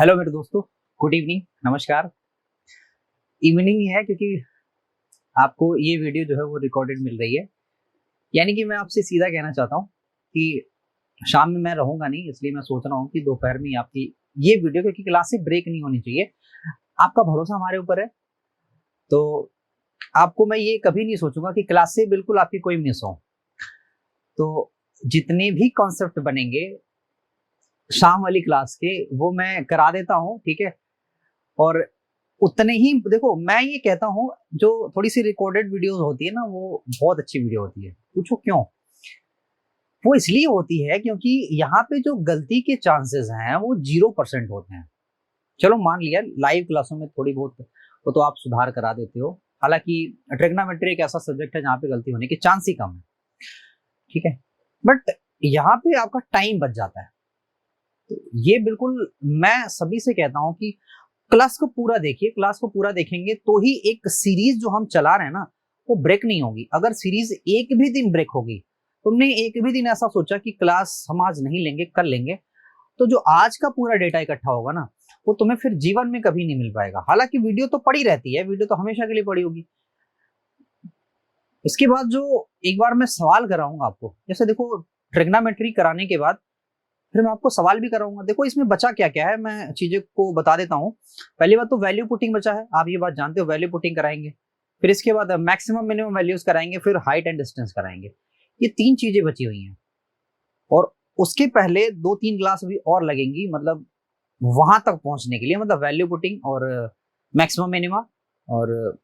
Hello मेरे दोस्तों, good evening, नमस्कार। इवनिंग ही है क्योंकि आपको ये वीडियो जो है वो रिकॉर्डेड मिल रही है। यानी कि मैं आपसे सीधा कहना चाहता हूँ कि शाम में मैं रहूंगा नहीं, इसलिए मैं सोच रहा हूँ कि दोपहर में ही आपकी ये वीडियो, क्योंकि क्लासेस ब्रेक नहीं होनी चाहिए। आपका भरोसा हमारे ऊपर है, तो आपको मैं ये कभी नहीं सोचूंगा कि क्लासेस बिल्कुल आपकी कोई मिस हो। तो जितने भी कॉन्सेप्ट बनेंगे शाम वाली क्लास के, वो मैं करा देता हूँ, ठीक है। और उतने ही देखो, मैं ये कहता हूँ, जो थोड़ी सी रिकॉर्डेड वीडियोस होती है ना, वो बहुत अच्छी वीडियो होती है। पूछो क्यों? वो इसलिए होती है क्योंकि यहाँ पे जो गलती के चांसेस हैं वो 0% होते हैं। चलो मान लिया लाइव क्लासों में थोड़ी बहुत वो तो आप सुधार करा देते हो, हालांकि ट्रिग्नोमेट्री एक ऐसा सब्जेक्ट है जहाँ पे गलती होने के चांस ही कम है, ठीक है। बट यहाँ पे आपका टाइम बच जाता है। तो ये बिल्कुल मैं सभी से कहता हूँ कि क्लास को पूरा देखिए। क्लास को पूरा देखेंगे तो ही एक सीरीज जो हम चला रहे हैं ना, वो ब्रेक नहीं होगी। अगर सीरीज एक भी दिन ब्रेक होगी, तुमने एक भी दिन ऐसा सोचा कि क्लास हम आज नहीं लेंगे, कल लेंगे, तो जो आज का पूरा डेटा इकट्ठा होगा ना, वो तुम्हें फिर जीवन में कभी नहीं मिल पाएगा। हालांकि वीडियो तो पड़ी रहती है, वीडियो तो हमेशा के लिए पड़ी होगी। इसके बाद जो एक बार मैं सवाल कराऊंगा आपको, जैसे देखो ट्रिग्नोमेट्री कराने के बाद फिर मैं आपको सवाल भी कराऊंगा। देखो इसमें बचा क्या क्या है, मैं चीजें को बता देता हूँ। पहली बात तो वैल्यू पुटिंग बचा है, आप ये बात जानते हो, वैल्यू पुटिंग कराएंगे। फिर इसके बाद मैक्सिमम मिनिमम वैल्यूज कराएंगे, फिर हाइट एंड डिस्टेंस कराएंगे। ये तीन चीजें बची हुई हैं। और उसके पहले दो तीन क्लास भी और लगेंगी, मतलब वहां तक पहुंचने के लिए, मतलब वैल्यू पुटिंग और मैक्सिमम मिनिमा और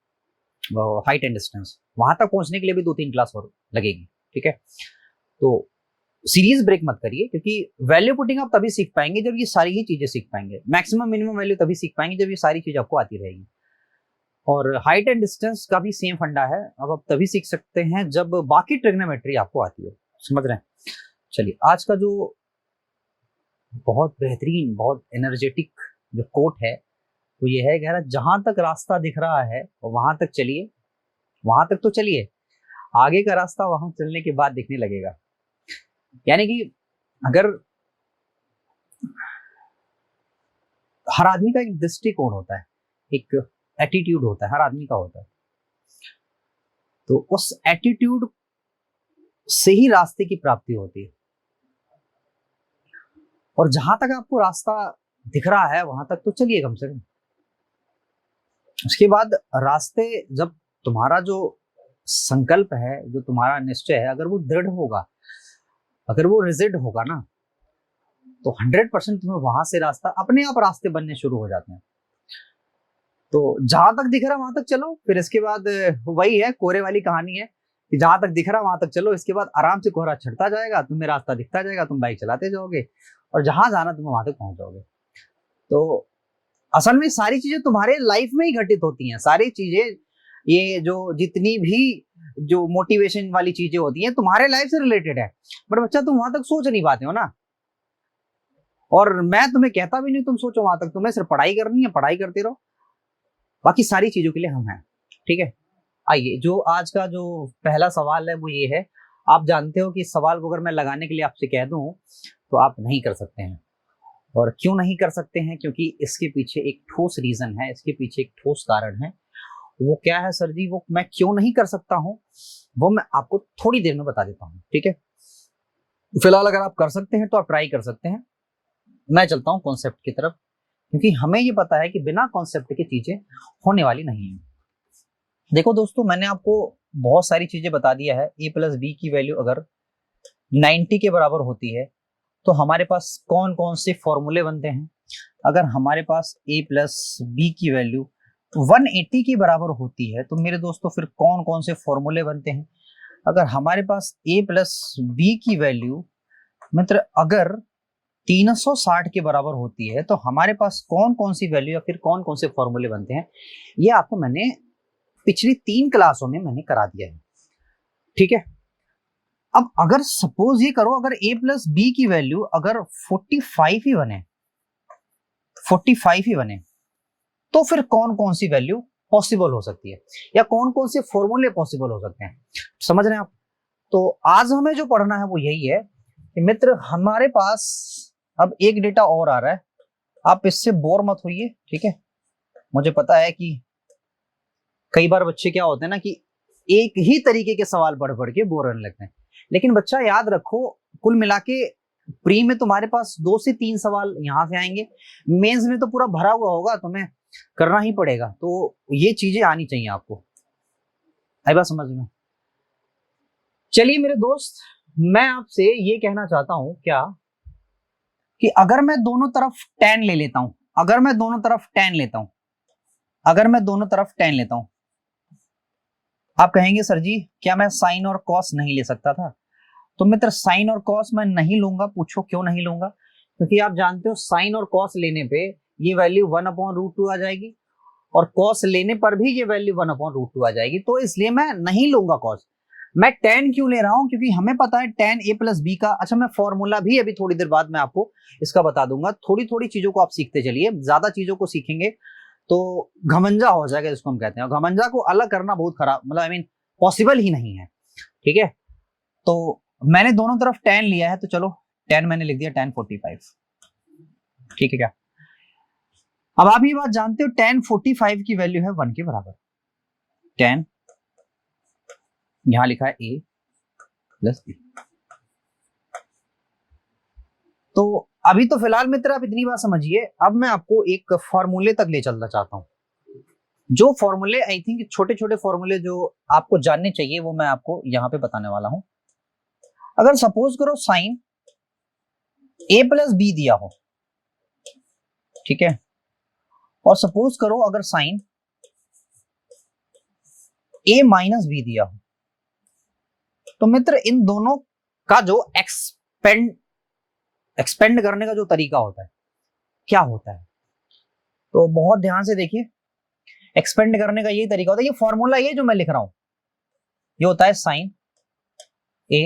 हाइट एंड डिस्टेंस, वहां तक पहुंचने के लिए भी दो तीन क्लास और लगेगी, ठीक है। तो सीरीज ब्रेक मत करिए, क्योंकि वैल्यू पुटिंग आप तभी सीख पाएंगे जब ये सारी ही चीजें सीख पाएंगे। मैक्सिमम मिनिमम वैल्यू तभी सीख पाएंगे जब ये सारी चीज आपको आती रहेगी। और हाइट एंड डिस्टेंस का भी सेम फंडा है, अब आप तभी सीख सकते हैं जब बाकी ट्रिग्नोमेट्री आपको आती हो। समझ रहे हैं? चलिए, आज का जो बहुत बेहतरीन, बहुत एनर्जेटिक जो कोट है, वो ये है, कह रहा जहां तक रास्ता दिख रहा है वहां तक चलिए। वहां तक तो चलिए, आगे का रास्ता वहां चलने के बाद दिखने लगेगा। यानी कि अगर हर आदमी का एक दृष्टिकोण होता है, एक एटीट्यूड होता है, हर आदमी का होता है। तो उस एटीट्यूड से ही रास्ते की प्राप्ति होती है। और जहां तक आपको रास्ता दिख रहा है वहां तक तो चलिए कम से कम। उसके बाद रास्ते, जब तुम्हारा जो संकल्प है, जो तुम्हारा निश्चय है, अगर वो दृढ़ होगा, अगर वो रिजिड होगा ना, तो 100% तुम्हें वहां से रास्ता, अपने आप रास्ते बनने शुरू हो जाते हैं। तो जहां तक दिख रहा वहां तक चलो। फिर इसके बाद वही है, कोहरे वाली कहानी है कि जहां तक दिख रहा वहां तक चलो। इसके बाद आराम से कोहरा छटता जाएगा, तुम्हें रास्ता दिखता जाएगा, तुम बाइक चलाते जाओगे और जहां जाना तुम्हें वहां तक पहुंच जाओगे। तो असल में सारी चीजें तुम्हारे लाइफ में ही घटित होती हैं। सारी चीजें, ये जो जितनी भी जो मोटिवेशन वाली चीजें होती हैं, तुम्हारे लाइफ से रिलेटेड है। बट बच्चा, तुम वहां तक सोच नहीं पाते हो ना। और मैं तुम्हें कहता भी नहीं तुम सोचो वहां तक, तुम्हें सिर्फ पढ़ाई करनी है, पढ़ाई करते रहो, बाकी सारी चीजों के लिए हम हैं, ठीक है। आइए, जो आज का जो पहला सवाल है वो ये है। आप जानते हो कि इस सवाल को अगर मैं लगाने के लिए आपसे कह दूं तो आप नहीं कर सकते हैं। और क्यों नहीं कर सकते हैं? क्योंकि इसके पीछे एक ठोस रीजन है, इसके पीछे एक ठोस कारण है। वो क्या है सर जी? वो मैं क्यों नहीं कर सकता हूं, वो मैं आपको थोड़ी देर में बता देता हूं, ठीक है। फिलहाल अगर आप कर सकते हैं तो आप ट्राई कर सकते हैं। मैं चलता हूं कॉन्सेप्ट की तरफ, क्योंकि हमें ये पता है कि बिना कॉन्सेप्ट की चीजें होने वाली नहीं है। देखो दोस्तों, मैंने आपको बहुत सारी चीजें बता दिया है। ए प्लस बी की वैल्यू अगर 90 के बराबर होती है तो हमारे पास कौन कौन से फॉर्मूले बनते हैं। अगर हमारे पास ए प्लस बी की वैल्यू 180 के बराबर होती है तो मेरे दोस्तों फिर कौन कौन से फॉर्मूले बनते हैं। अगर हमारे पास ए प्लस बी की वैल्यू मित्र अगर 360 के बराबर होती है तो हमारे पास कौन कौन सी वैल्यू या फिर कौन कौन से फॉर्मूले बनते हैं, ये आपको मैंने पिछली 3 क्लासों में मैंने करा दिया है, ठीक है। अब अगर सपोज ये करो, अगर a प्लस बी की वैल्यू अगर 45 ही बने, 45 ही बने, तो फिर कौन कौन सी वैल्यू पॉसिबल हो सकती है या कौन कौन से फॉर्मूले पॉसिबल हो सकते हैं, समझ रहे हैं आप? तो आज हमें जो पढ़ना है वो यही है कि मित्र हमारे पास अब एक डेटा और आ रहा है। आप इससे बोर मत होइए, ठीक है। मुझे पता है कि कई बार बच्चे क्या होते हैं ना कि एक ही तरीके के सवाल पढ़ पढ़ के बोर होने लगते हैं, लेकिन बच्चा याद रखो, कुल मिला के प्री में तुम्हारे पास 2 से 3 सवाल यहाँ से आएंगे, मेंस में तो पूरा भरा हुआ होगा, तुम्हें करना ही पड़ेगा। तो ये चीजें आनी चाहिए आपको, आई बात समझ में। चलिए मेरे दोस्त, मैं आपसे ये कहना चाहता हूं क्या कि अगर मैं दोनों तरफ tan ले लेता हूं, अगर मैं दोनों तरफ tan लेता हूं, अगर मैं दोनों तरफ tan लेता हूं, आप कहेंगे सर जी क्या मैं साइन और कॉस नहीं ले सकता था? तो मित्र साइन और कॉस मैं नहीं लूंगा, पूछो क्यों नहीं लूंगा? क्योंकि आप जानते हो साइन और कॉस लेने पे ये वैल्यू 1/√2 आ जाएगी, और कॉस लेने पर भी ये वैल्यू 1/√2 आ जाएगी, तो इसलिए मैं नहीं लूंगा कॉस। मैं tan क्यों ले रहा हूं? क्योंकि हमें पता है tan a प्लस बी का, अच्छा मैं फॉर्मूला भी अभी थोड़ी देर बाद मैं आपको इसका बता दूंगा। थोड़ी थोड़ी चीजों को आप सीखते चलिए, ज्यादा चीजों को सीखेंगे तो घमंजा हो जाएगा, जिसको हम कहते हैं। घमंजा को अलग करना बहुत खराब, मतलब आई मीन पॉसिबल ही नहीं है, ठीक है। तो मैंने दोनों तरफ tan लिया है, तो चलो tan मैंने लिख दिया tan 45, ठीक है क्या। अब आप ये बात जानते हो tan 45 की वैल्यू है 1 के बराबर। tan यहां लिखा है a प्लस b। तो अभी तो फिलहाल मित्र आप इतनी बात समझिए, अब मैं आपको एक फॉर्मूले तक ले चलना चाहता हूं। जो फॉर्मूले आई थिंक छोटे छोटे फॉर्मूले जो आपको जानने चाहिए वो मैं आपको यहां पे बताने वाला हूं। अगर सपोज करो साइन a प्लस बी दिया हो, ठीक है, और सपोज करो अगर साइन a माइनस बी दिया हो, तो मित्र इन दोनों का जो एक्सपेंड करने का जो तरीका होता है क्या होता है? तो बहुत ध्यान से देखिए, एक्सपेंड करने का यही तरीका होता है। ये फॉर्मूला ये जो मैं लिख रहा हूं ये होता है साइन a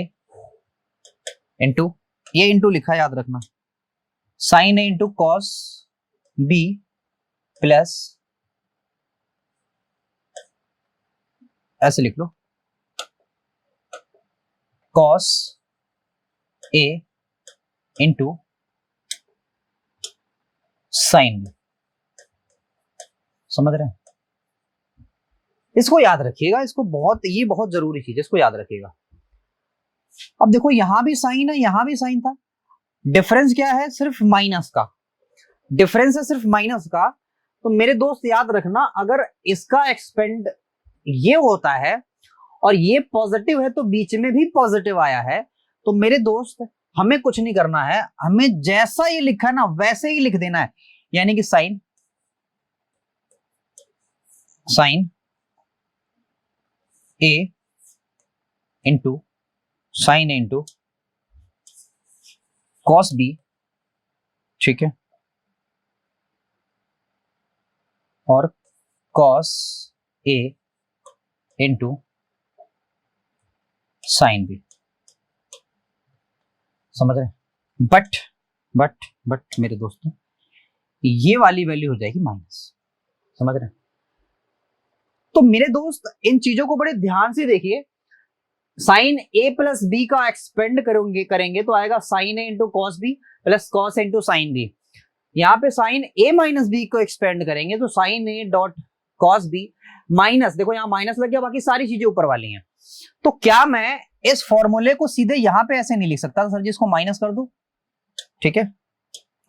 इंटू, ये इंटू लिखा है याद रखना, sine a into cos b plus, ऐसे लिख लो, cos a into sine b। समझ रहे हैं? इसको याद रखिएगा, इसको ये बहुत जरूरी चीज है, इसको याद रखिएगा। अब देखो यहां भी साइन है, यहां भी साइन था, डिफरेंस क्या है? सिर्फ माइनस का डिफरेंस है, सिर्फ माइनस का। तो मेरे दोस्त याद रखना, अगर इसका एक्सपेंड ये होता है और ये पॉजिटिव है तो बीच में भी पॉजिटिव आया है, तो मेरे दोस्त हमें कुछ नहीं करना है, हमें जैसा ये लिखा है ना वैसे ही लिख देना है। यानी कि sine a into sine a into cos b, ठीक है, और cos a into sine b। समझ रहे? बट मेरे दोस्तों ये वाली वैल्यू हो जाएगी माइनस। समझ रहे? तो मेरे दोस्त इन चीजों को बड़े ध्यान से देखिए, साइन a प्लस बी का एक्सपेंड करेंगे तो आएगा sine a into cos b plus cos into sine b. यहाँ पे साइन a माइनस बी को एक्सपेंड करेंगे तो sine a dot cos b minus, देखो यहाँ माइनस लग गया, बाकी सारी चीजें ऊपर वाली हैं। तो क्या मैं इस फॉर्मूले को सीधे यहां पे ऐसे नहीं लिख सकता सर जी, इसको माइनस कर दो, ठीक है,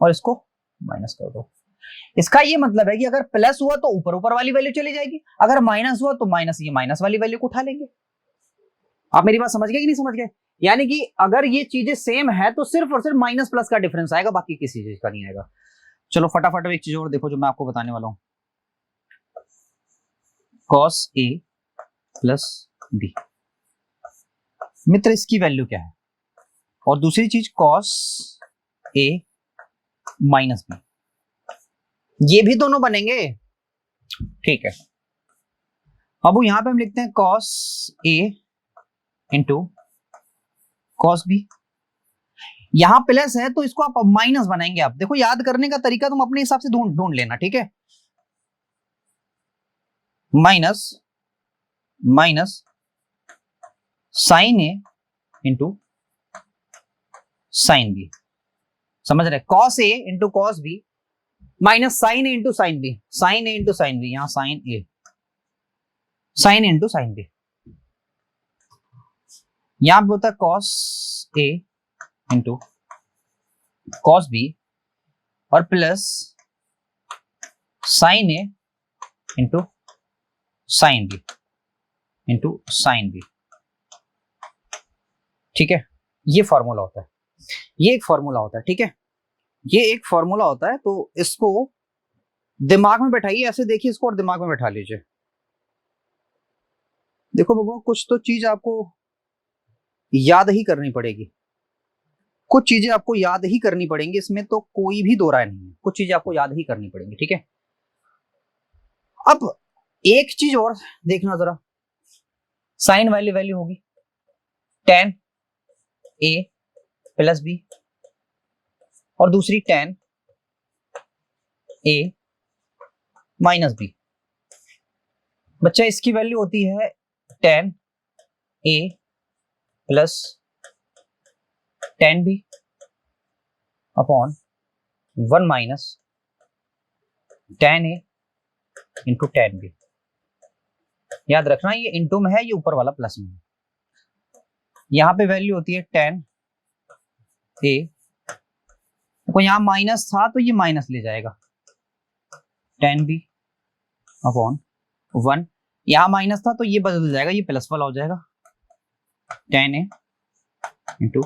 और इसको माइनस कर दो। इसका ये मतलब है कि अगर प्लस हुआ तो ऊपर ऊपर वाली वैल्यू चली जाएगी, अगर माइनस हुआ तो माइनस, ये माइनस वाली वैल्यू को उठा लेंगे। आप मेरी बात समझ गए कि नहीं समझ गए? यानी कि अगर ये चीजें सेम है तो सिर्फ और सिर्फ माइनस प्लस का डिफरेंस आएगा, बाकी किसी चीज का नहीं आएगा। चलो फटाफट एक चीज और देखो जो मैं आपको बताने वाला हूं, कॉस a प्लस बी, मित्र इसकी वैल्यू क्या है? और दूसरी चीज कॉस a माइनस बी, ये भी दोनों बनेंगे, ठीक है। अब यहां पे हम लिखते हैं cos a into cos b, यहां प्लस है तो इसको आप माइनस बनाएंगे। आप देखो याद करने का तरीका तुम अपने हिसाब से ढूंढ लेना, ठीक है। Minus minus sine a into sine b, समझ रहे? Cos a into cos b minus sine a into sine b, sine a into sine b, यहां sine a, sine into sine b, यहां पे होता है cos a into cos b और plus sine a into sine b into sine b. ठीक है, ये formula होता है, ये एक फॉर्मूला होता है। ठीक है, ये एक फॉर्मूला होता है, तो इसको दिमाग में बैठाइए, ऐसे देखिए इसको और दिमाग में बैठा लीजिए। देखो बाबू, कुछ तो चीज आपको याद ही करनी पड़ेगी, कुछ चीजें आपको याद ही करनी पड़ेंगी, इसमें तो कोई भी दो राय नहीं है, कुछ चीजें आपको याद ही करनी पड़ेंगी। ठीक है, अब एक चीज और देखना जरा, साइन वाली वैल्यू होगी tan a प्लस बी और दूसरी tan a माइनस बी। बच्चा इसकी वैल्यू होती है tan a plus tan b upon 1 minus tan a into tan b। याद रखना ये इंटू में है, ये ऊपर वाला प्लस में है। यहां पे वैल्यू होती है tan a, तो यहां माइनस था तो ये माइनस ले जाएगा, tan b अपॉन 1, यहां माइनस था तो ये बदल जाएगा, ये प्लस वाला हो जाएगा, tan a into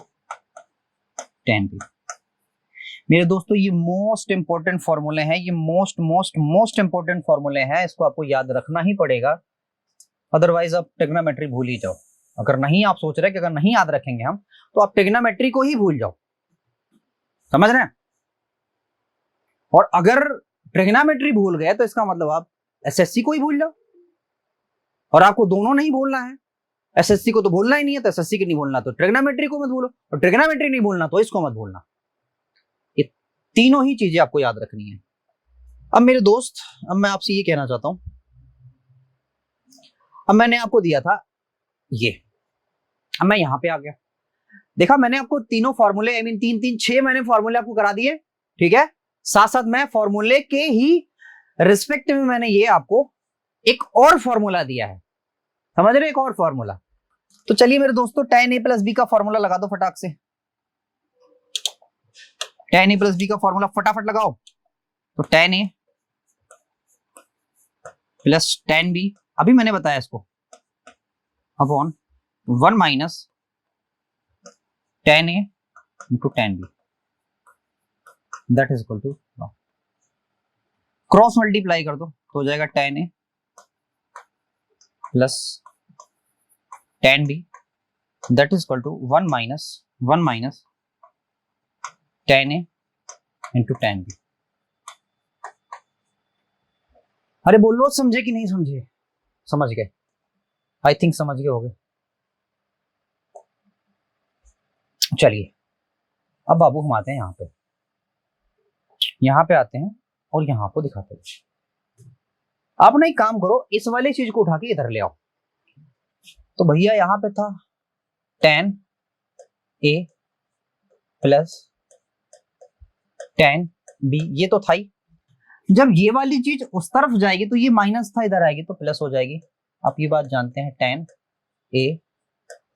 tan b। मेरे दोस्तों ये मोस्ट इंपॉर्टेंट फॉर्मूले हैं, ये मोस्ट इंपॉर्टेंट फॉर्मूले हैं, इसको आपको याद रखना ही पड़ेगा, अदरवाइज आप ट्रिग्नोमेट्री भूल ही जाओ। अगर नहीं, आप सोच रहे हैं कि अगर नहीं याद रखेंगे हम तो आप ट्रिग्नोमेट्री को ही भूल जाओ, समझ रहे हैं। और अगर ट्रिग्नोमेट्री भूल गए तो इसका मतलब आप एसएससी को ही भूल जाओ, और आपको दोनों नहीं भूलना है, एसएससी को तो भूलना ही नहीं है, तो एसएससी की नहीं भूलना तो ट्रिग्नोमेट्री को मत भूलो, और ट्रिग्नोमेट्री नहीं भूलना तो इसको मत भूलना। ये तीनों ही चीजें आपको याद रखनी है। अब मेरे दोस्त, अब मैं आपसे ये कहना चाहता हूं, अब मैंने आपको दिया था ये, अब मैं यहां पे आ गया, देखा मैंने आपको तीनों फॉर्मूले, आई मीन 6 मैंने फॉर्मूले आपको करा दिए। ठीक है, साथ साथ मैं फॉर्मूले के ही रिस्पेक्ट में मैंने ये आपको एक और फॉर्मूला दिया है, समझ रहे, एक और फॉर्मूला। तो चलिए मेरे दोस्तों, tan a प्लस बी का फॉर्मूला लगा दो फटाक से, tan a प्लस बी का फॉर्मूला फटाफट लगाओ। तो tan a plus tan b, अभी मैंने बताया इसको, upon 1 minus tan a into tan b, that is equal to, cross multiply कर दो तो हो जाएगा tan a plus tan b, that is equal to 1 minus tan a into tan b। अरे बोलो, समझे कि नहीं समझे? समझ गए, आई थिंक समझ गए होगे। चलिए अब बाबू हम आते हैं यहाँ पे आते हैं और यहाँ को दिखाते हैं। आप ना एक काम करो, इस वाले चीज को उठा के इधर ले आओ। तो भैया यहाँ पे था tan a plus tan b, ये तो था ही। जब ये वाली चीज उस तरफ जाएगी तो ये माइनस था, इधर आएगी तो प्लस हो जाएगी। आप ये बात जानते हैं, tan a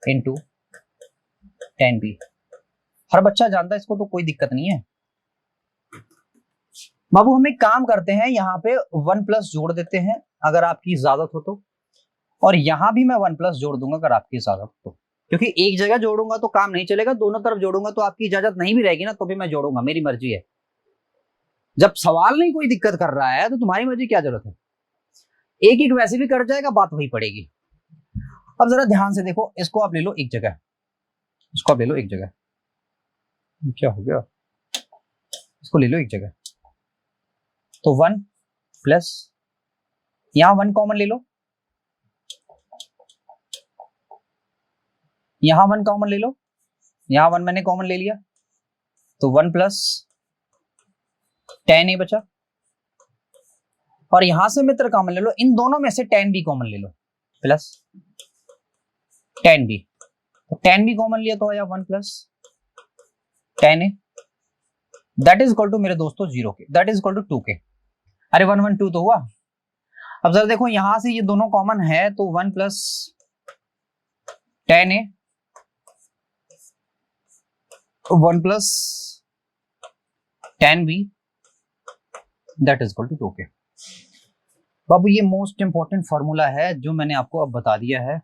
into tan b, हर बच्चा जानता है इसको, तो कोई दिक्कत नहीं है। बाबू हम एक काम करते हैं, यहाँ पे 1 प्लस जोड़ देते हैं अगर आपकी इजाजत हो तो, और यहां भी मैं 1 प्लस जोड़ दूंगा अगर आपकी इजाजत हो तो, क्योंकि एक जगह जोड़ूंगा तो काम नहीं चलेगा, दोनों तरफ जोड़ूंगा तो आपकी इजाजत नहीं भी रहेगी ना तो भी मैं जोड़ूंगा, मेरी मर्जी है। जब सवाल नहीं कोई दिक्कत कर रहा है तो तुम्हारी मर्जी, क्या जरूरत है, एक एक वैसे भी कर जाएगा, बात वही पड़ेगी। अब जरा ध्यान से देखो, इसको आप ले लो एक जगह, इसको आप ले लो एक जगह, क्या हो गया, इसको ले लो एक जगह। तो 1 प्लस, यहां 1 कॉमन ले लो, यहां 1 कॉमन ले लो, यहां 1 मैंने कॉमन ले लिया, तो 1 प्लस tan a बचा, और यहां से मित्र कॉमन ले लो, इन दोनों में से tan b कॉमन ले लो, प्लस tan b, तो tan b कॉमन लिया तो आया 1 plus tan a that is equal to मेरे दोस्तों 0 के, दैट इज इक्वल टू 2 के। अरे 1 1 2 तो हुआ। अब जरा देखो यहां से ये दोनों कॉमन है तो 1 plus 10 a 1 plus 10 b that is equal to 2 के। बाबू ये मोस्ट इंपॉर्टेंट फॉर्मूला है जो मैंने आपको अब बता दिया है।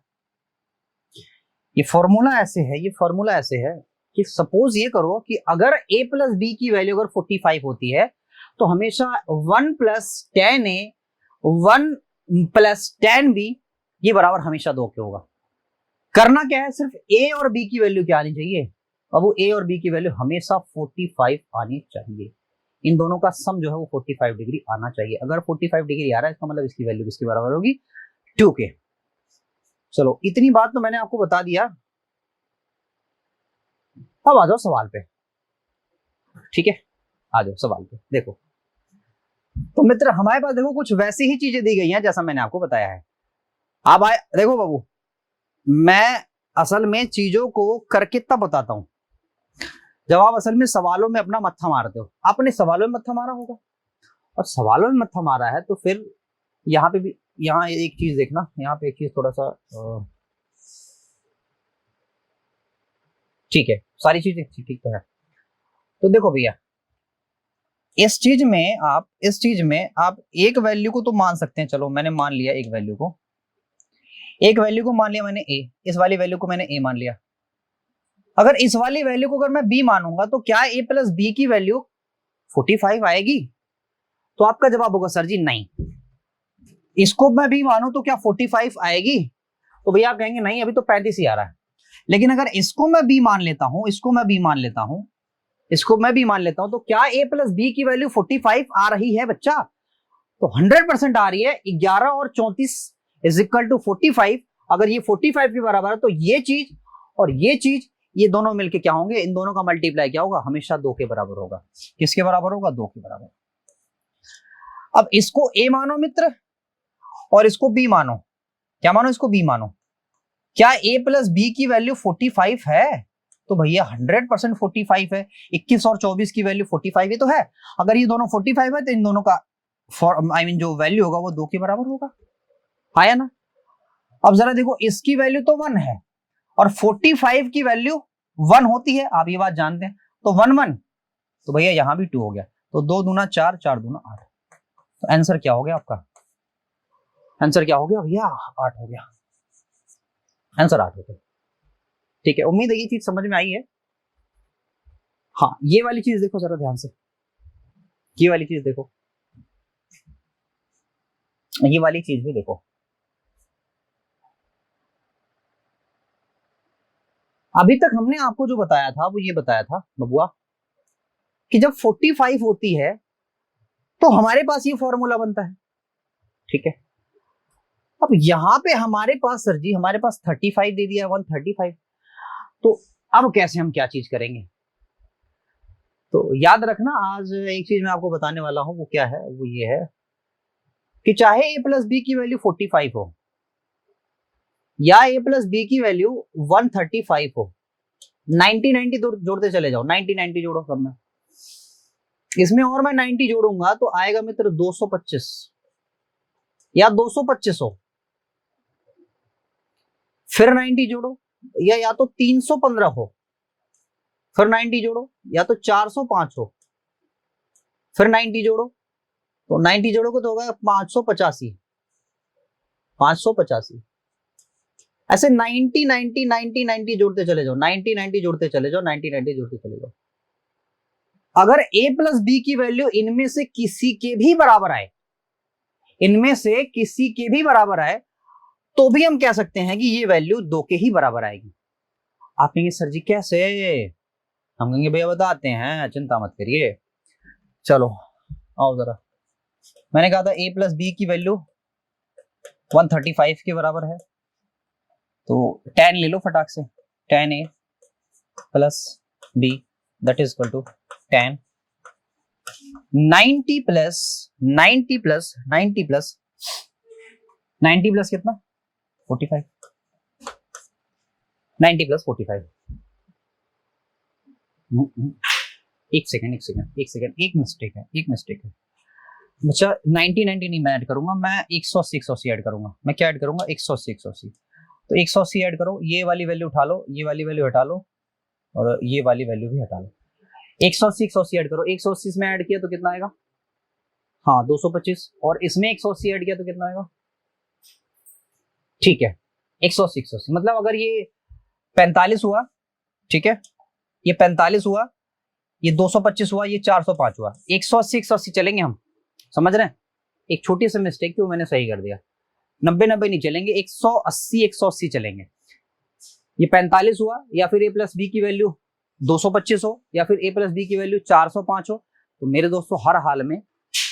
ये फॉर्मूला ऐसे है, ये फॉर्मूला ऐसे है कि सपोज ये करो कि अगर a प्लस बी की वैल्यू अगर 45 होती है तो हमेशा 1 प्लस 10 ए 1 प्लस 10 बी ये बराबर हमेशा 2 के होगा। करना क्या है, सिर्फ a और b की वैल्यू क्या आनी चाहिए। अब वो a और b की वैल्यू हमेशा 45 आनी चाहिए। इन दोनों का सम जो है वो 45 डिग्री आना चाहिए। अगर 45 डिग्री आ रहा है इसका मतलब इसकी वैल्यू किसके बराबर होगी, 2 के। चलो इतनी बात तो मैंने आपको बता दिया। अब आ जाओ सवाल पे, ठीक है, आ जाओ सवाल पे। देखो तो मित्र हमारे पास देखो कुछ वैसी ही चीजें दी गई हैं जैसा मैंने आपको बताया है। अब आए देखो बाबू, मैं असल में चीजों को करके तब बताता हूं जब आप असल में सवालों में अपना मत्था मारते हो। आपने सवालों में मत्था मारा होगा, और सवालों में मत्था मारा है तो फिर यहाँ पे भी, यहाँ एक चीज देखना, यहाँ पे एक चीज थोड़ा सा ठीक है, सारी चीजें ठीक तो है। तो देखो भैया इस चीज में आप एक वैल्यू को तो मान सकते हैं। चलो मैंने मान लिया एक वैल्यू को मान लिया मैंने a, इस वाली वैल्यू को मैंने a मान लिया। अगर इस वाली वैल्यू को अगर मैं b मानूंगा तो क्या a प्लस बी की वैल्यू 45 आएगी? तो आपका जवाब होगा सर जी नहीं। इसको मैं b मानूं तो क्या 45 आएगी? तो भैया आप कहेंगे नहीं अभी तो 35 ही आ रहा है। लेकिन अगर इसको मैं b मान लेता हूं, इसको मैं b मान लेता हूं तो क्या a प्लस बी की वैल्यू 45 आ रही है बच्चा? तो 100% आ रही है। 11 और 34 इज इक्वल टू 45। अगर ये 45 के बराबर है तो ये चीज और ये चीज ये दोनों मिलके क्या होंगे, इन दोनों का मल्टीप्लाई क्या होगा, हमेशा 2 के बराबर होगा। किसके बराबर होगा, 2 के बराबर। अब इसको a मानो मित्र और इसको b मानो। क्या मानो, इसको b मानो। क्या a प्लस बी की वैल्यू 45 है? तो भैया 100% 45 है। 21 और 24 की वैल्यू 45 ही तो है। अगर ये दोनों 45 है तो इन दोनों का जो वैल्यू होगा वो 2 के बराबर होगा। आया ना? अब जरा देखो इसकी वैल्यू तो 1 है और 45 की वैल्यू 1 होती है, आप ये बात जानते हैं। तो 1 1 तो भैया यहां भी 2 हो गया। तो 2 दूना 4, 4 दूना 8। तो आंसर क्या हो गया आपका? आंसर क्या हो गया भैया? 8 हो गया। आंसर 8 हो गया। ठीक है, उम्मीद है ये चीज समझ में आई है। हाँ ये वाली चीज देखो जरा ध्यान से, ये वाली चीज देखो, ये वाली चीज भी देखो। अभी तक हमने आपको जो बताया था वो ये बताया था बबुआ कि जब 45 होती है तो हमारे पास ये फॉर्मूला बनता है। ठीक है, अब यहां पे हमारे पास सर जी हमारे पास 35 दे दिया, 135। तो अब कैसे हम क्या चीज करेंगे? तो याद रखना आज एक चीज मैं आपको बताने वाला हूं, वो क्या है, वो ये है कि चाहे a प्लस बी की वैल्यू 45 हो या a प्लस बी की वैल्यू 135 हो, 90 90 जोड़ते चले जाओ, 90 90 जोड़ो सब में। इसमें और मैं 90 जोड़ूंगा तो आएगा मित्र 225 या 225 हो। फिर 90 जोड़ो या तो 315 हो। फिर 90 जोड़ो या तो 405 हो। फिर 90 जोड़ो तो 90 जोड़ोगे तो होगा 585। 585 ऐसे 90 90 90 90 जोड़ते चले जाओ, 90 90 जोड़ते चले जाओ, 90 90 जोड़ते चले जाओ। अगर a प्लस बी की वैल्यू इनमें से किसी के भी बराबर आए, इनमें से किसी के भी बराबर आए, तो भी हम कह सकते हैं कि ये वैल्यू 2 के ही बराबर आएगी। आप कहेंगे सर जी कैसे? हम कहेंगे भैया बताते हैं, चिंता मत करिए। चलो आओ जरा। मैंने कहा था a प्लस बी की वैल्यू 135 के बराबर है, तो tan ले लो फटाक से। tan a plus b that is equal to tan 90 plus 90 plus 90 plus 90 plus कितना 45, 90 प्लस 45। एक मिस्टेक है अच्छा। 90 नहीं मैं ऐड करूंगा, मैं 180 ऐड करूंगा। मैं क्या ऐड करूंगा? 180। तो 180 ऐड करो, ये वाली वैल्यू उठा लो, ये वाली वैल्यू हटा लो, और ये वाली वैल्यू भी हटा लो। 180 ऐड करो, 180 में ऐड किया तो कितना आएगा? हाँ 225, और इसमें 180 ऐड किया तो कितना आएगा? ठीक है 180 मतलब अगर ये 45 हुआ, ठीक है, ये 45 हुआ, ये 225 हुआ, ये 405 हुआ, 180 चलेंगे हम, समझ रहे हैं? एक छोटी सी मिस्टेक थी वो मैंने सही कर दिया। 90 नहीं चलेंगे, 180 चलेंगे। ये 45 हुआ, या फिर a प्लस बी की वैल्यू 225 हो, या फिर a प्लस बी की वैल्यू 405 हो, तो मेरे दोस्तों हर हाल में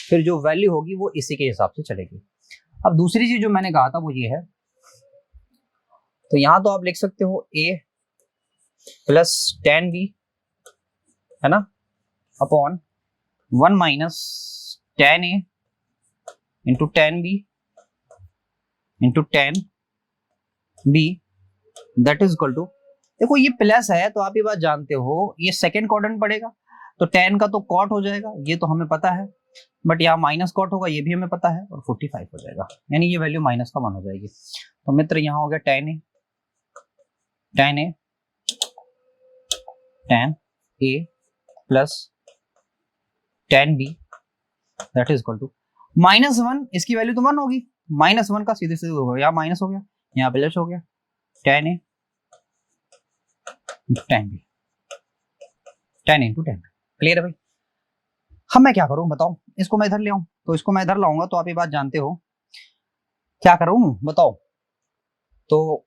फिर जो वैल्यू होगी वो इसी के हिसाब से चलेगी। अब दूसरी चीज जो मैंने कहा था वो ये है, तो यहां तो आप लिख सकते हो a प्लस 10b, है ना, upon 1 minus 10a into 10b into 10b, that is equal to, देखो ये प्लस है तो आप ये बात जानते हो, ये सेकेंड क्वाड्रेंट पड़ेगा, तो 10 का तो कॉट हो जाएगा, ये तो हमें पता है, बट यहाँ माइनस कॉट होगा, ये भी हमें पता है, और 45 हो जाएगा, यानी ये वैल्यू माइनस का 1 हो जाएगी। तो मित्र यहाँ हो गया 10a 10a plus 10b, that is equal to -1, इसकी वैल्यू तो 1 होगी, -1 का सीधे सीधे होगा, यहाँ माइनस हो गया, यहाँ प्लस हो गया, 10a 10b, 10 इंटू 10। क्लियर है भाई? हम मैं क्या करूं बताओ, इसको मैं इधर ले आऊं, तो इसको मैं इधर लाऊंगा, तो आप ये बात जानते हो क्या करूं बताओ, तो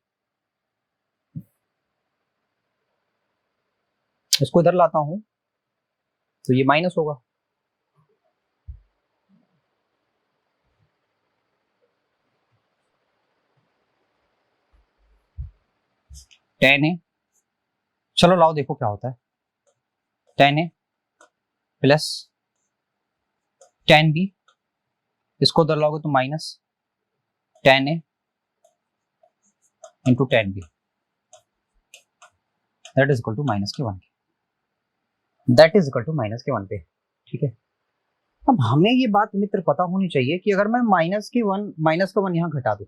इसको इधर लाता हूं तो ये माइनस होगा, टेन है, चलो लाओ देखो क्या होता है, 10a प्लस 10b, इसको उधर लाओगे तो minus 10a into 10b, that is equal to minus के 1, that is equal to minus के 1 पे। ठीक है, अब हमें ये बात मित्र पता होनी चाहिए कि अगर मैं माइनस का 1 यहां घटा दूं,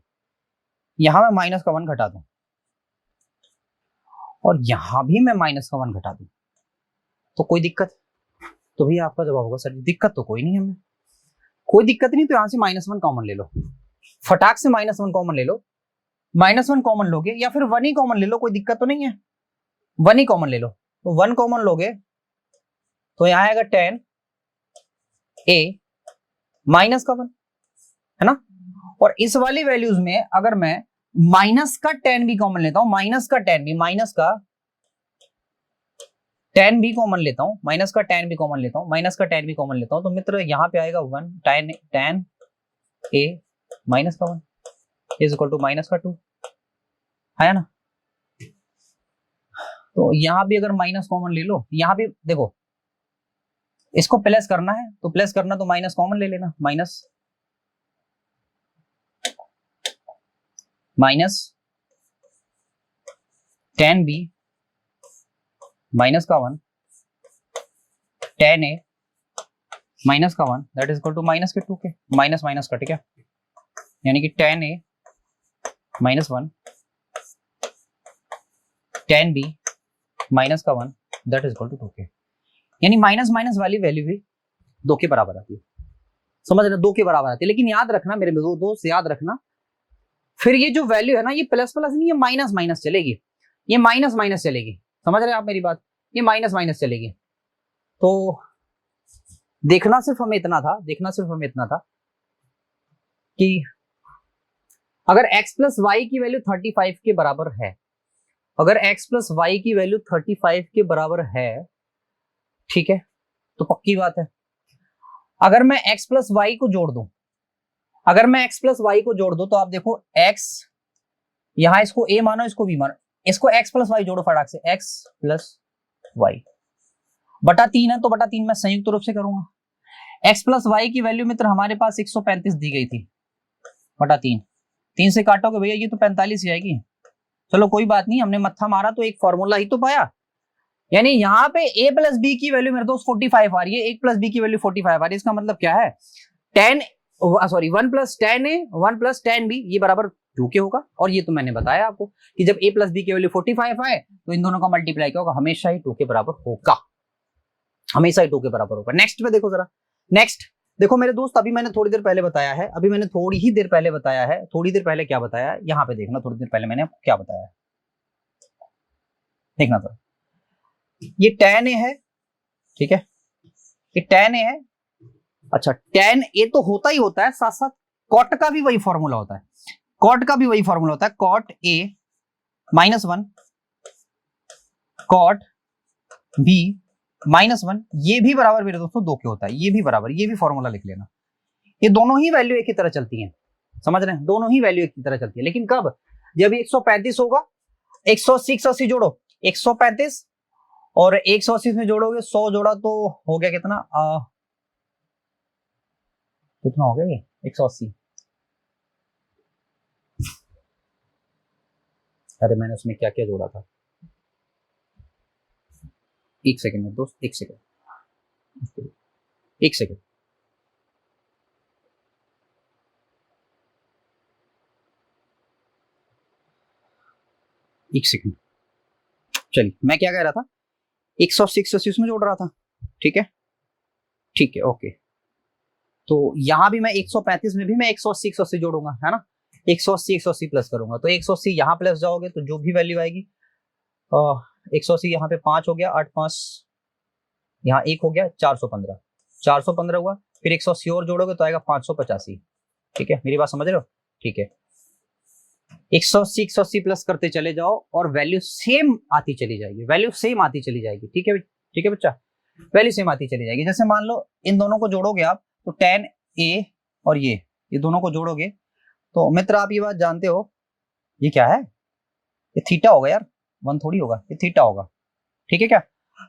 यहां मैं माइनस का 1 घटा दूं, और यहां भी मैं माइनस का 1 घटा दूं, तो कोई दिक्कत? तो भैया आपका जवाब होगा सर दिक्कत तो कोई नहीं, हमें कोई दिक्कत नहीं, तो यहां से -1 कॉमन ले लो, फटाक से -1 कॉमन ले लो, -1 कॉमन लोगे या फिर 1 ही कॉमन ले लो, कोई दिक्कत तो नहीं है, 1 ही कॉमन ले लो, तो 1 कॉमन लोगे तो यहां आएगा 10a माइनस का 1, है ना, और इस वाली वैल्यूज में अगर मैं माइनस का 10b कॉमन लेता हूं, माइनस का 10b कॉमन लेता हूं, माइनस का 10b कॉमन लेता हूं, तो मित्र यहां पे आएगा 1 10 a माइनस का 1 इज इक्वल टू माइनस का 2, है ना। तो यहां भी अगर माइनस कॉमन ले लो, यहां भी देखो इसको प्लस करना है तो प्लस करना, तो माइनस कॉमन ले लेना, माइनस 10b माइनस का 1 10a माइनस का 1, that is equal to minus के 2 के, माइनस माइनस कट गया, यानी कि 10a माइनस 1 10b माइनस का 1, दैट इज इक्वल टू 2 के, यानी माइनस माइनस वाली वैल्यू भी 2 के बराबर आती है, समझ रहे, 2 के बराबर आती है। लेकिन याद रखना मेरे दोस्त, याद रखना, फिर ये जो वैल्यू है ना, ये प्लस प्लस नहीं, ये माइनस माइनस चलेगी, ये माइनस माइनस चलेगी, समझ रहे हैं आप मेरी बात, ये माइनस माइनस चलेगी। तो देखना सिर्फ हमें इतना था कि अगर x प्लस वाई की वैल्यू 35 के बराबर है, अगर x प्लस वाई की वैल्यू 35 के बराबर है, ठीक है, तो पक्की बात है, अगर मैं x प्लस वाई को जोड़ दूं, तो आप देखो x, यहां इसको a मानो, इसको b मानो, इसको x प्लस वाई जोड़ो फटाक से, x प्लस वाई बटा 3 है, तो बटा 3 मैं संयुक्त रूप से करूंगा, x प्लस वाई की वैल्यू मित्र हमारे पास 135 दी गई थी, बटा 3 से काटोगे भैया ये तो 45 ही आएगी, चलो कोई बात नहीं, हमने मत्था मारा तो एक फॉर्मूला ही तो पाया, यानी यहाँ पे a प्लस बी की वैल्यू मेरे दोस्त 45 आ रही है, 1 प्लस बी की वैल्यू 45 आ रही है। इसका मतलब क्या है, 1 प्लस 10a 1 प्लस 10b ये बराबर 2k होगा। और ये तो मैंने बताया आपको कि जब a प्लस बी की वैल्यू 45 आए तो इन दोनों का मल्टीप्लाई क्या होगा, हमेशा ही 2 के बराबर होगा, हमेशा ही 2 के बराबर होगा। नेक्स्ट पे देखो जरा, नेक्स्ट देखो मेरे दोस्त, अभी मैंने थोड़ी देर पहले बताया है, अभी मैंने थोड़ी ही देर पहले बताया है, थोड़ी देर पहले क्या बताया है, यहाँ पे देखना, थोड़ी देर पहले मैंने आपको क्या बताया है, देखना तो, ये tan a है, ठीक है, ये tan a है। अच्छा, tan a तो होता ही होता है, साथ साथ cot का भी वही फॉर्मूला होता है, cot का भी वही फॉर्मूला होता है, cot a -1 cot b -1, ये भी बराबर मेरे दोस्तों 2 के होता है, ये भी बराबर, ये भी फॉर्मूला लिख लेना। ये दोनों ही वैल्यू एक ही तरह चलती हैं, समझ रहे हैं, दोनों ही वैल्यू एक ही तरह चलती है। लेकिन कब, जब 135 होगा, 180 180 जोड़ो, 135 और 180 में जोड़ोगे 100 जोड़ा तो हो गया कितना, कितना हो गया ये 180, अरे मैंने उसमें क्या क्या जोड़ा था, एक सेकंड में दोस्त, एक सेकंड, एक सेकंड, एक सेकंड, चलिए मैं क्या कह रहा था, 180 180 उसमें जोड़ रहा था, ठीक है, ठीक है, ओके। तो यहां भी मैं 135 में भी मैं 180 180 जोड़ूंगा, है ना, 180 180 प्लस करूंगा, तो 180 यहां प्लस जाओगे तो जो भी वैल्यू आएगी, 180 यहाँ पे 5 हो गया, 8 5 यहाँ 1 हो गया, 415, 415 हुआ, फिर 180 और जोड़ोगे तो आएगा 585, ठीक है, मेरी बात समझ रहे हो, ठीक है। 180 180 प्लस करते चले जाओ और वैल्यू सेम आती चली जाएगी, वैल्यू सेम आती चली जाएगी, ठीक है, ठीक है बच्चा, वैल्यू सेम आती चली जाएगी। जैसे मान लो इन दोनों को जोड़ोगे आप, तो tan a और ये दोनों को जोड़ोगे, तो मित्र आप ये बात जानते हो, ये क्या है, ये थीटा होगा यार, 1 थोड़ी होगा, ये थीटा होगा, ठीक है क्या।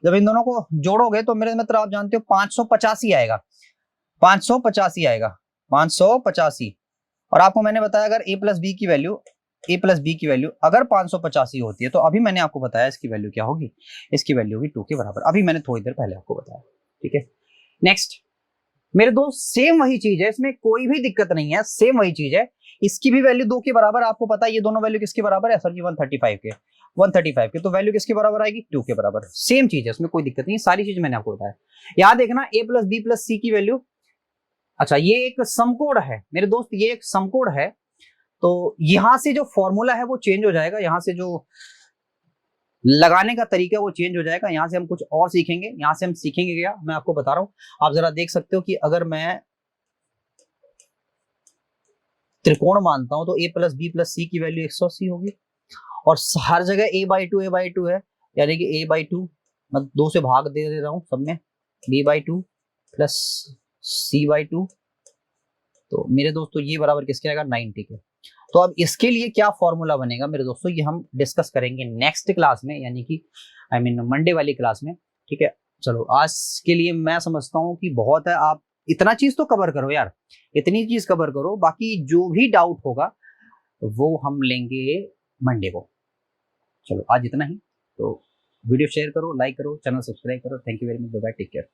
जब इन दोनों को जोड़ोगे तो मेरे मित्र आप जानते हो 585 आएगा, 585 आएगा, 585। और आपको मैंने बताया अगर a प्लस बी की वैल्यू, a प्लस बी की वैल्यू अगर 585 होती है तो अभी मैंने आपको बताया इसकी वैल्यू क्या होगी, इसकी वैल्यू होगी 2 के बराबर, अभी मैंने थोड़ी देर पहले आपको बताया, ठीक है। नेक्स्ट मेरे दोस्त सेम वही चीज है, इसमें कोई भी दिक्कत नहीं है, सेम वही चीज है, इसकी भी वैल्यू 2 के बराबर, आपको पता है ये दोनों वैल्यू किसके बराबर है सर जी, 135 के, 135 के, तो वैल्यू किसके बराबर आएगी, 2 के बराबर, सेम चीज है, उसमें कोई दिक्कत नहीं, सारी चीज मैंने आपको बताया। याद देखना a प्लस बी प्लस सी की वैल्यू, अच्छा ये एक समकोण है मेरे दोस्त, ये एक समकोण है, तो यहां से जो फॉर्मूला है वो चेंज हो जाएगा, यहां से जो लगाने का तरीका वो चेंज हो जाएगा, यहां से हम कुछ और सीखेंगे, यहां से हम सीखेंगे क्या, मैं आपको बता रहा हूं, आप जरा देख सकते हो कि अगर मैं त्रिकोण मानता हूं तो a प्लस बी प्लस सी की वैल्यू 180 होगी, और हर जगह a/2 है, यानी कि a/2 मैं 2 से भाग दे रहा हूं सब में, b/2 प्लस c/2, तो मेरे दोस्तों ये बराबर किसके आएगा, 90 के। तो अब इसके लिए क्या फॉर्मूला बनेगा मेरे दोस्तों, ये हम डिस्कस करेंगे नेक्स्ट क्लास में, यानी कि आई मीन मंडे वाली क्लास में, ठीक है। चलो आज के लिए मैं समझता हूँ कि बहुत है, आप इतना चीज तो कवर करो यार, इतनी चीज कवर करो, बाकी जो भी डाउट होगा वो हम लेंगे मंडे को। चलो आज इतना ही, तो वीडियो शेयर करो, लाइक करो, चैनल सब्सक्राइब करो, thank you very much, bye bye, take care.